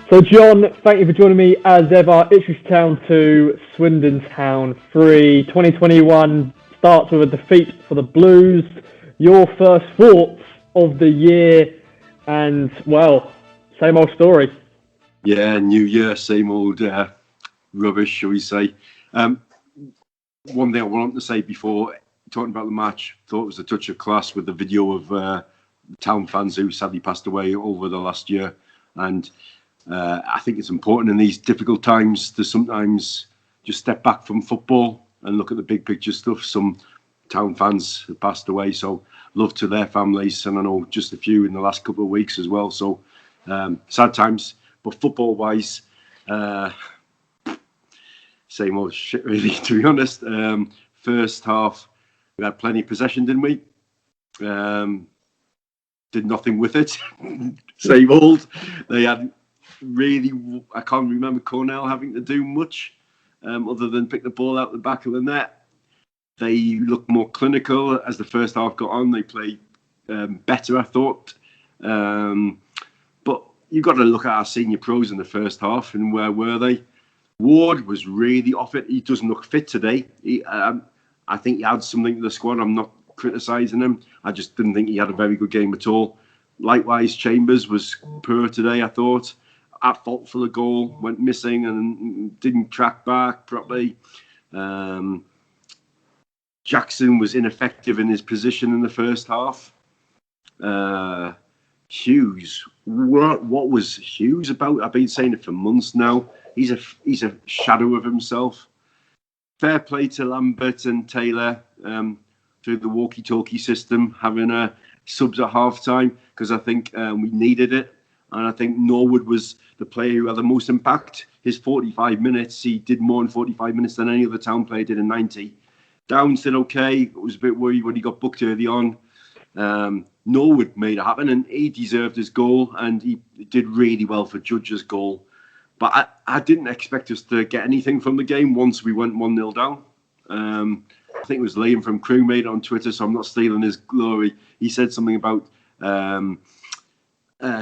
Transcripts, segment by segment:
So, John, thank you for joining me as ever. Ipswich Town 2, Swindon Town 3. 2021 starts with a defeat for the Blues. Your first thoughts of the year, and, well, same old story. Yeah, new year, same old rubbish, shall we say. One thing I wanted to say before talking about the match, thought it was a touch of class with the video of Town fans who sadly passed away over the last year. And I think it's important in these difficult times to sometimes just step back from football and look at the big picture stuff. Some Town fans have passed away, so love to their families, and I know just a few in the last couple of weeks as well. So sad times, but football-wise, same old shit really, to be honest. First half, we had plenty of possession, didn't we? Did nothing with it. Same old. They had really, I can't remember Cornell having to do much other than pick the ball out the back of the net. They looked more clinical as the first half got on. They played better, I thought. But you've got to look at our senior pros in the first half, and where were they? Ward was really off it. He doesn't look fit today. I think he adds something to the squad. I'm not criticising him. I just didn't think he had a very good game at all. Likewise, Chambers was poor today, I thought. At fault for the goal, went missing and didn't track back properly. Jackson was ineffective in his position in the first half. Hughes, what was Hughes about? I've been saying it for months now. He's a shadow of himself. Fair play to Lambert and Taylor through the walkie-talkie system, having subs at half-time, because I think we needed it. And I think Norwood was the player who had the most impact. His 45 minutes, he did more in 45 minutes than any other Town player did in 90. Downs did okay. I was a bit worried when he got booked early on. Norwood made it happen, and he deserved his goal, and he did really well for Judge's goal. But I didn't expect us to get anything from the game once we went 1-0 down. I think it was Liam from Crew made it on Twitter, so I'm not stealing his glory. He said something about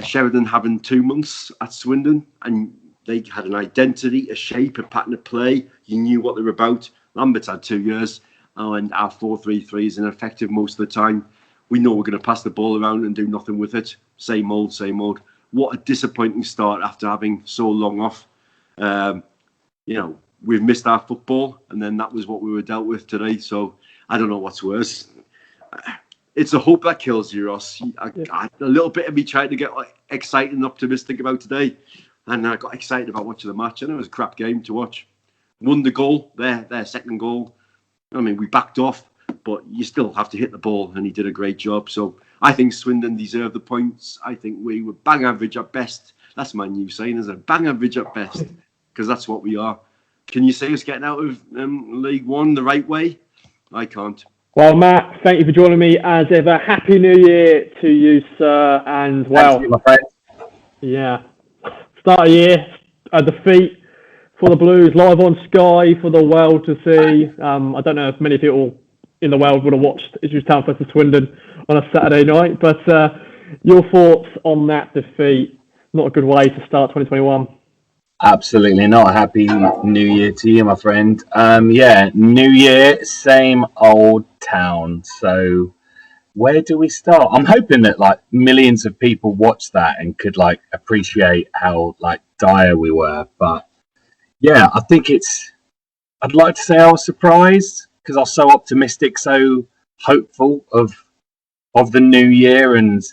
Sheridan having 2 months at Swindon, and they had an identity, a shape, a pattern of play. You knew what they were about. Lambert's had 2 years, and our 4-3-3 is ineffective most of the time. We know we're going to pass the ball around and do nothing with it. Same old, same old. What a disappointing start after having so long off. We've missed our football, and then that was what we were dealt with today. So I don't know what's worse. It's the hope that kills you, Ross. A little bit of me trying to get excited and optimistic about today, and I got excited about watching the match, and it was a crap game to watch. Won the goal, their second goal. I mean, we backed off, but you still have to hit the ball, and he did a great job. So I think Swindon deserved the points. I think we were bang average at best. That's my new saying, isn't it? Bang average at best, because that's what we are. Can you see us getting out of League One the right way? I can't. Well, Matt, thank you for joining me as ever. Happy New Year to you, sir. And, well, thank you, my friend. Yeah, start of year, a defeat for the Blues, live on Sky for the world to see. I don't know if many people in the world would have watched Ipswich Town versus Swindon on a Saturday night, but your thoughts on that defeat? Not a good way to start 2021. Absolutely not. Happy New Year to you, my friend. New Year, same old Town. So where do we start? I'm hoping that millions of people watched that and could appreciate how dire we were. But yeah, I think I'd like to say I was surprised because I was so optimistic, so hopeful of the new year, and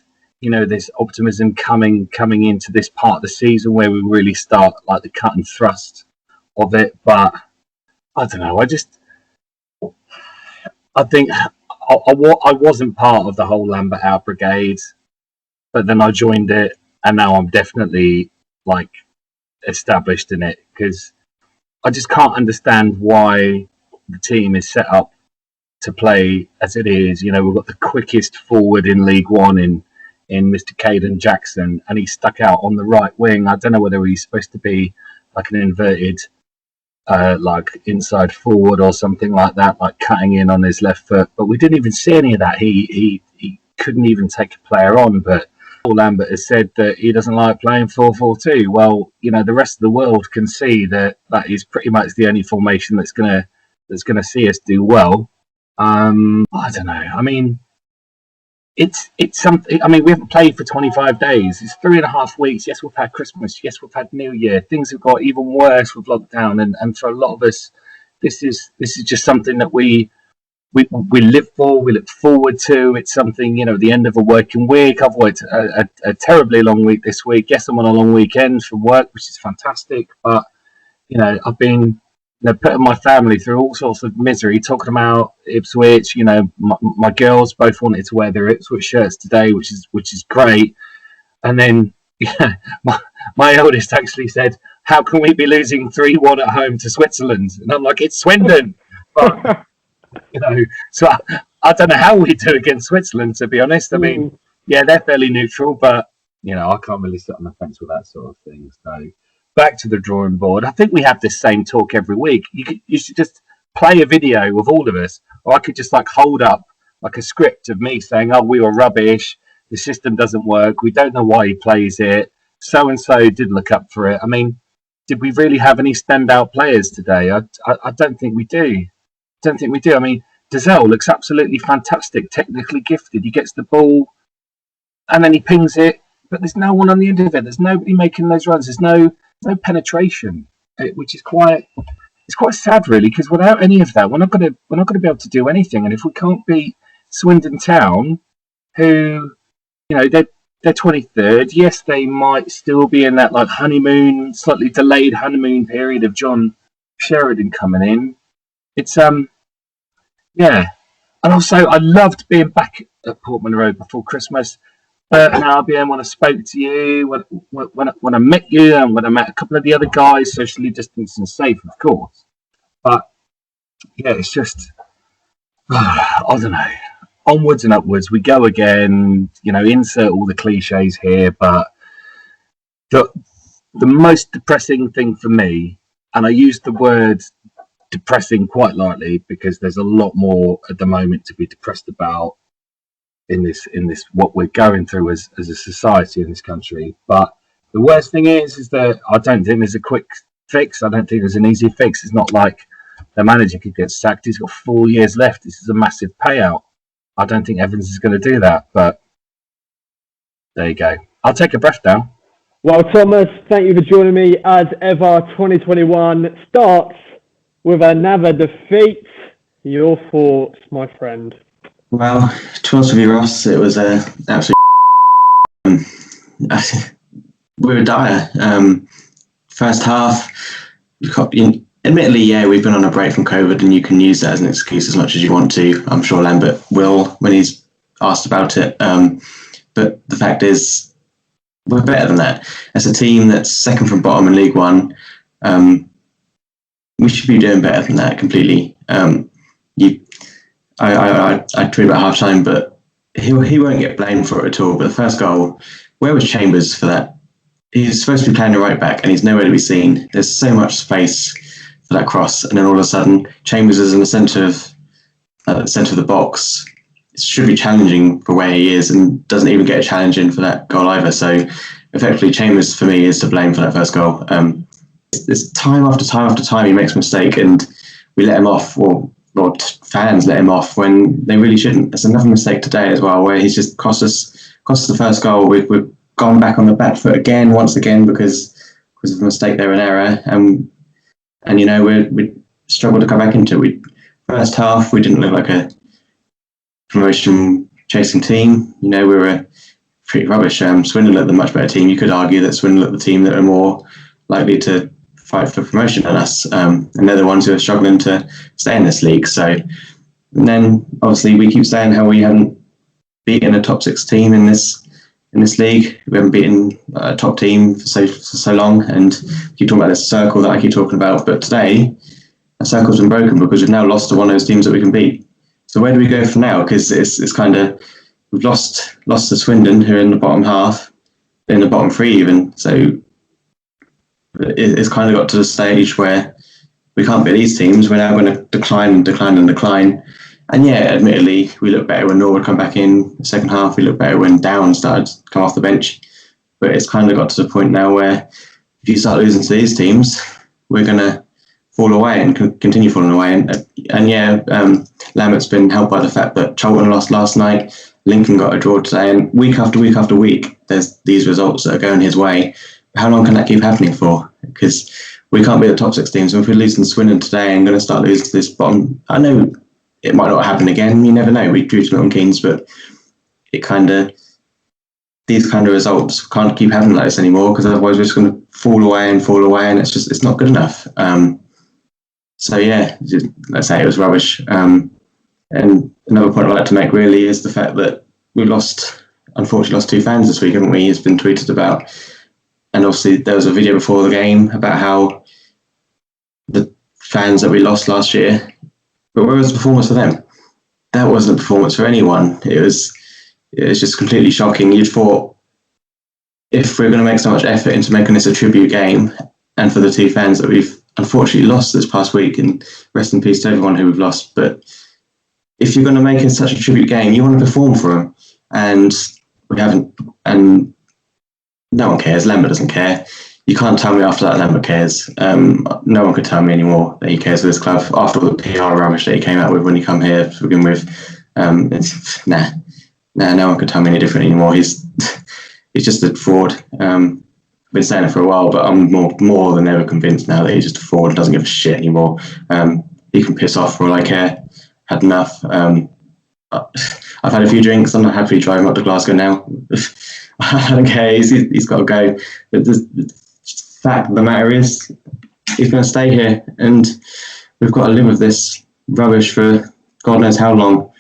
there's optimism coming into this part of the season where we really start the cut and thrust of it. But I don't know. I think I wasn't part of the whole Lambert out brigade, but then I joined it, and now I'm definitely established in it, because I just can't understand why the team is set up to play as it is. We've got the quickest forward in League One in Mr. Caden Jackson, and he stuck out on the right wing. I don't know whether he's supposed to be an inverted inside forward or something like that, cutting in on his left foot, but we didn't even see any of that. He couldn't even take a player on. But Paul Lambert has said that he doesn't like playing 4-4-2. Well, the rest of the world can see that is pretty much the only formation that's gonna see us do well. I don't know. I mean, it's something. I mean, we haven't played for 25 days. It's 3.5 weeks. Yes, we've had Christmas. Yes, we've had New Year. Things have got even worse with lockdown, and for a lot of us, this is just something that we live for, we look forward to. It's something, at the end of a working week. I've worked a terribly long week this week. Yes, I'm on a long weekend from work, which is fantastic. But, I've been putting my family through all sorts of misery, talking about Ipswich. My girls both wanted to wear their Ipswich shirts today, which is great. And then, my eldest actually said, how can we be losing 3-1 at home to Switzerland? And I'm like, it's Swindon. But, so I don't know how we do against Switzerland, to be honest. I mean, yeah, they're fairly neutral, but I can't really sit on the fence with that sort of thing. So back to the drawing board. I think we have this same talk every week. You should just play a video of all of us, or I could just hold up a script of me saying, "Oh, we were rubbish. The system doesn't work. We don't know why he plays it. So and so did look up for it." I mean, did we really have any standout players today? I don't think we do. I mean, Dazelle looks absolutely fantastic, technically gifted. He gets the ball and then he pings it, but there's no one on the end of it. There's nobody making those runs. There's no penetration, which is quite sad, really, because without any of that, we're not going to be able to do anything. And if we can't beat Swindon Town, who they're 23rd, yes, they might still be in that honeymoon, slightly delayed honeymoon period of John Sheridan coming in. It's yeah, and also I loved being back at Portman Road before Christmas. Bert and Albion, when I spoke to you, when I met you, and when I met a couple of the other guys, socially distanced and safe, of course. But yeah, it's just I don't know. Onwards and upwards, we go again. Insert all the cliches here, but the most depressing thing for me, and I use the word depressing quite lightly because there's a lot more at the moment to be depressed about in this what we're going through as a society in this country. But the worst thing is that I don't think there's a quick fix. I don't think there's an easy fix. It's not like the manager could get sacked. He's got 4 years left. This is a massive payout. I don't think Evans is going to do that, but there you go. I'll take a breath down. Well, Thomas, thank you for joining me as ever. 2021 starts with another defeat. Your thoughts, my friend? Well, to be honest with you, Ross, it was absolutely we were dire. First half, admittedly, yeah, we've been on a break from COVID, and you can use that as an excuse as much as you want to. I'm sure Lambert will when he's asked about it. But the fact is, we're better than that. As a team that's second from bottom in League One, we should be doing better than that completely. I tweeted about half time, but he won't get blamed for it at all. But the first goal, where was Chambers for that? He's supposed to be playing the right back, and he's nowhere to be seen. There's so much space for that cross, and then all of a sudden, Chambers is in the centre of the box. It should be challenging for where he is, and doesn't even get a challenge in for that goal either. So, effectively, Chambers for me is to blame for that first goal. It's time after time after time he makes a mistake, and we let him off, or fans let him off when they really shouldn't. There's another mistake today as well, where he's just cost us the first goal. We've gone back on the back foot once again because of a mistake there, an error, and we struggled to come back into it. First half, we didn't look like a promotion chasing team. We were pretty rubbish. Swindon looked the much better team. You could argue that Swindon looked the team that are more likely to fight for promotion than us, and they're the ones who are struggling to stay in this league. So, and then obviously we keep saying how we haven't beaten a top 6 team in this league. We haven't beaten a top team for so long, and keep talking about this circle that I keep talking about. But today, that circle's been broken because we've now lost to one of those teams that we can beat. So where do we go from now? Because it's kind of, we've lost to Swindon, who are in the bottom half, in the bottom 3 even. So it's kind of got to the stage where we can't beat these teams. We're now going to decline. And yeah, admittedly, we looked better when Norwood come back in the second half. We looked better when Down started to come off the bench. But it's kind of got to the point now where if you start losing to these teams, we're going to fall away and continue falling away. And yeah, Lambert's been helped by the fact that Charlton lost last night, Lincoln got a draw today, and week after week after week, there's these results that are going his way. How long can that keep happening for? Because we can't be the top 6 teams. And if we're losing to Swindon today and going to start losing to this bottom, I know it might not happen again. You never know. We drew to Milton Keynes, but these kind of results can't keep happening like this anymore, because otherwise we're just going to fall away, and it's not good enough. So yeah, let's say it was rubbish. And another point I'd like to make really is the fact that we unfortunately lost 2 fans this week, haven't we? It's been tweeted about. And obviously there was a video before the game about how the fans that we lost last year, but where was the performance for them? That wasn't a performance for anyone. It was just completely shocking. You'd thought if we're going to make so much effort into making this a tribute game, and for the 2 fans that we've unfortunately lost this past week, and rest in peace to everyone who we've lost, but if you're going to make it such a tribute game, you want to perform for them. And we haven't, and no one cares. Lambert doesn't care. You can't tell me after that Lambert cares. No one could tell me anymore that he cares for this club after all the PR rubbish that he came out with when he come here to begin with. No one could tell me any different anymore. He's just a fraud. I've been saying it for a while, but I'm more than ever convinced now that he's just a fraud and doesn't give a shit anymore. He can piss off for all I care. Had enough. I've had a few drinks. I'm not happy driving up to Glasgow now. I don't care. He's got to go. But the fact of the matter is, he's going to stay here, and we've got to live with this rubbish for God knows how long.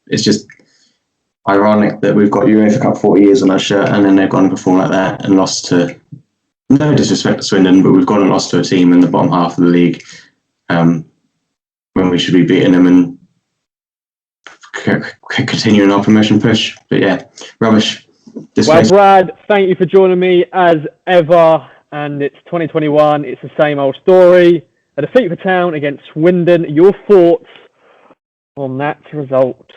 It's just ironic that we've got UEFA Cup 40 years on our shirt, and then they've gone and performed like that and lost to, no disrespect to Swindon, but we've gone and lost to a team in the bottom half of the league when we should be beating them and continuing our promotion push. But yeah, rubbish. Well, Brad, thank you for joining me as ever. And it's 2021. It's the same old story. A defeat for Town against Swindon. Your thoughts on that result?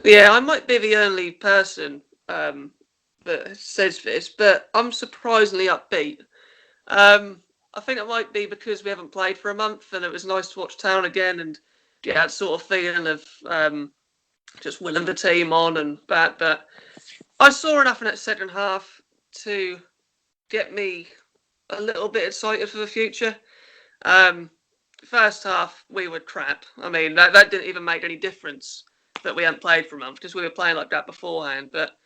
Yeah, I might be the only person that says this, but I'm surprisingly upbeat. I think it might be because we haven't played for a month, and it was nice to watch Town again, and get that sort of feeling of just willing the team on and that. But I saw enough in that second half to get me a little bit excited for the future. First half, we were crap. I mean, that didn't even make any difference that we hadn't played for a month, because we were playing like that beforehand. But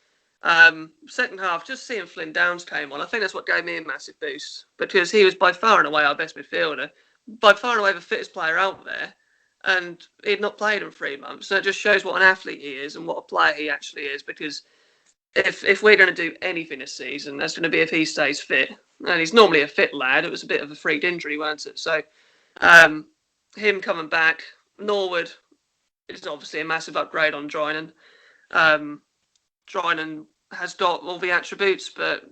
second half, just seeing Flynn Downs came on, I think that's what gave me a massive boost, because he was by far and away our best midfielder, by far and away the fittest player out there, and he'd not played in 3 months. So it just shows what an athlete he is and what a player he actually is, because if we're going to do anything this season, that's going to be if he stays fit. And he's normally a fit lad. It was a bit of a freak injury, weren't it? So him coming back, Norwood is obviously a massive upgrade on Drinan. Drinan has got all the attributes, but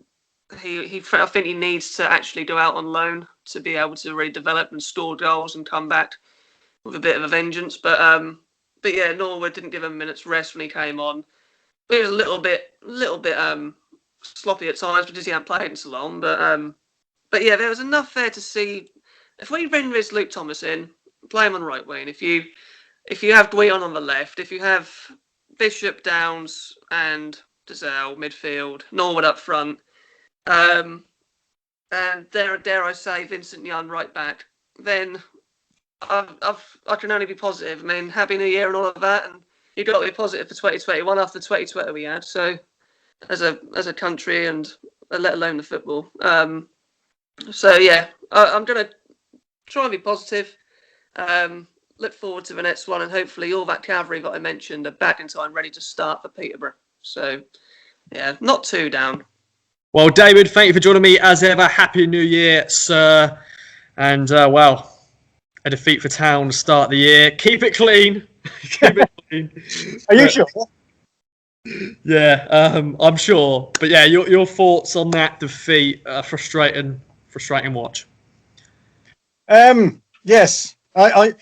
I think he needs to actually go out on loan to be able to really develop and score goals and come back with a bit of a vengeance. But yeah, Norwood didn't give him minutes rest when he came on. It was a little bit sloppy at times because he hadn't played in so long. But yeah, there was enough there to see if we bring this Luke Thomas in, play him on right wing. If you have Dweon on the left, if you have Bishop, Downs, and Dazelle midfield, Norwood up front, and dare I say Vincent Young right back, then I can only be positive. I mean, Happy New Year and all of that, and you've got to be positive for 2021 after 2020 we had. So as a country, and let alone the football. So yeah, I'm gonna try and be positive. Look forward to the next one, and hopefully all that cavalry that I mentioned are back in time, ready to start for Peterborough. So yeah, not too down. Well, David, thank you for joining me as ever. Happy New Year, sir. And well, a defeat for Town to start the year. Keep it clean. Keep it clean. Are you sure? Yeah, I'm sure. But yeah, your thoughts on that defeat? Frustrating watch. Yes, I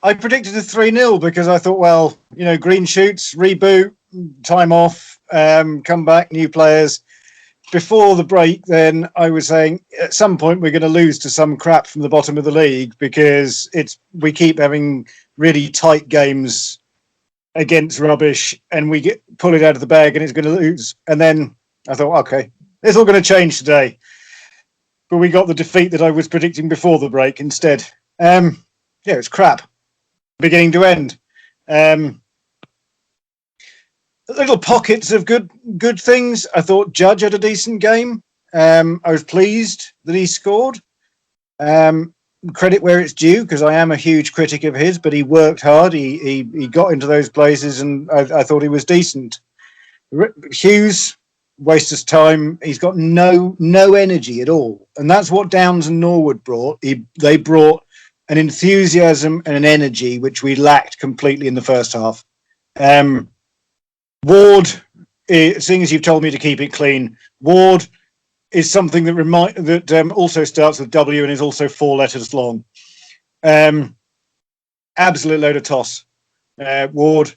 I predicted a 3-0 because I thought, well, green shoots, reboot, time off, come back, new players. Before the break, then I was saying at some point we're going to lose to some crap from the bottom of the league because we keep having really tight games against rubbish and we pull it out of the bag and it's going to lose. And then I thought, okay, it's all going to change today. But we got the defeat that I was predicting before the break instead. It's crap, beginning to end. Little pockets of good things. I thought Judge had a decent game. I was pleased that he scored. Credit where it's due, because I am a huge critic of his, but he worked hard. He got into those places, and I thought he was decent. Hughes wastes his time. He's got no energy at all, and that's what Downs and Norwood brought. They brought an enthusiasm and an energy which we lacked completely in the first half. Ward, seeing as you've told me to keep it clean, Ward is something that also starts with W and is also 4 letters long. Absolute load of toss. Ward.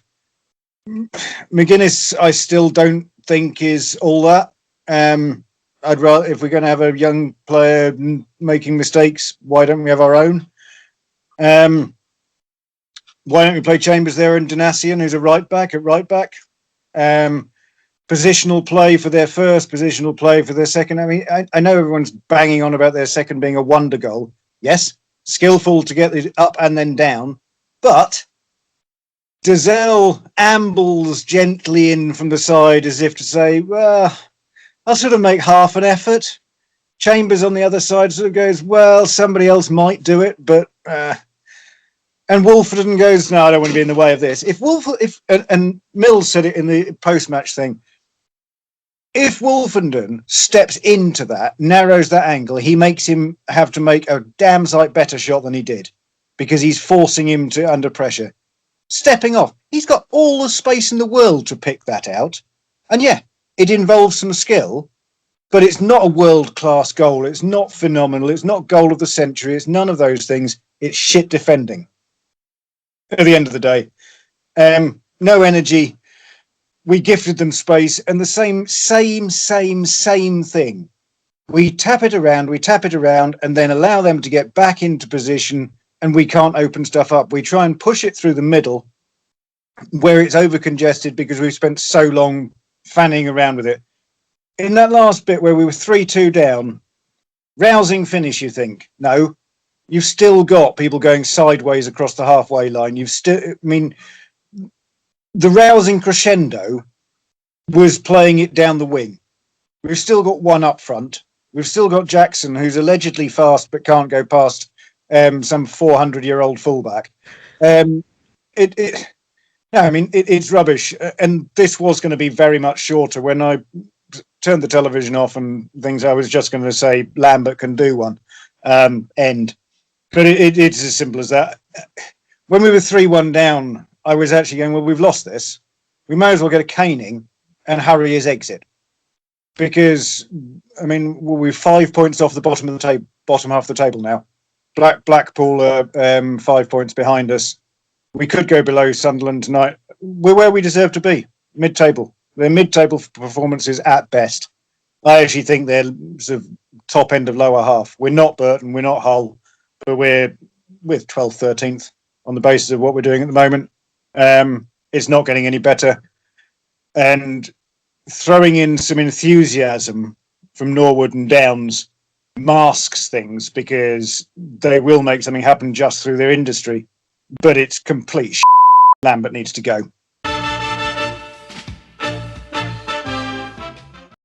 McGuinness, I still don't think is all that. I'd rather, if we're going to have a young player making mistakes, why don't we have our own? Why don't we play Chambers there and Donasian, who's a right back at right back? Positional play for their first, positional play for their second. I mean, I know everyone's banging on about their second being a wonder goal. Yes, skillful to get it up and then down. But Dazelle ambles gently in from the side as if to say, well, I'll sort of make half an effort. Chambers on the other side sort of goes, well, somebody else might do it, but... And Wolfenden goes, no, I don't want to be in the way of this. And Mills said it in the post-match thing. If Wolfenden steps into that, narrows that angle, he makes him have to make a damn sight better shot than he did because he's forcing him to under pressure. Stepping off. He's got all the space in the world to pick that out. And yeah, it involves some skill, but it's not a world-class goal. It's not phenomenal. It's not goal of the century. It's none of those things. It's shit defending. At the end of the day, no energy. We gifted them space, and the same thing. We tap it around, and then allow them to get back into position, and we can't open stuff up. We try and push it through the middle, where it's over congested because we've spent so long fanning around with it. In that last bit where we were 3-2 down, rousing finish, you think? No. You've still got people going sideways across the halfway line. The rousing crescendo was playing it down the wing. We've still got one up front. We've still got Jackson, who's allegedly fast but can't go past some 400-year-old fullback. It's rubbish. And this was going to be very much shorter. When I turned the television off and things, I was just going to say Lambert can do one. End. But it's as simple as that. When we were 3-1 down, I was actually going, well, we've lost this. We may as well get a caning and hurry his exit. Because, we're 5 points off the bottom of the bottom half of the table now. Blackpool are 5 points behind us. We could go below Sunderland tonight. We're where we deserve to be, mid-table. They're mid-table performances at best. I actually think they're sort of top end of lower half. We're not Burton, we're not Hull. But we're with 12th, 13th on the basis of what we're doing at the moment. It's not getting any better. And throwing in some enthusiasm from Norwood and Downs masks things because they will make something happen just through their industry. But it's complete shit. Lambert needs to go.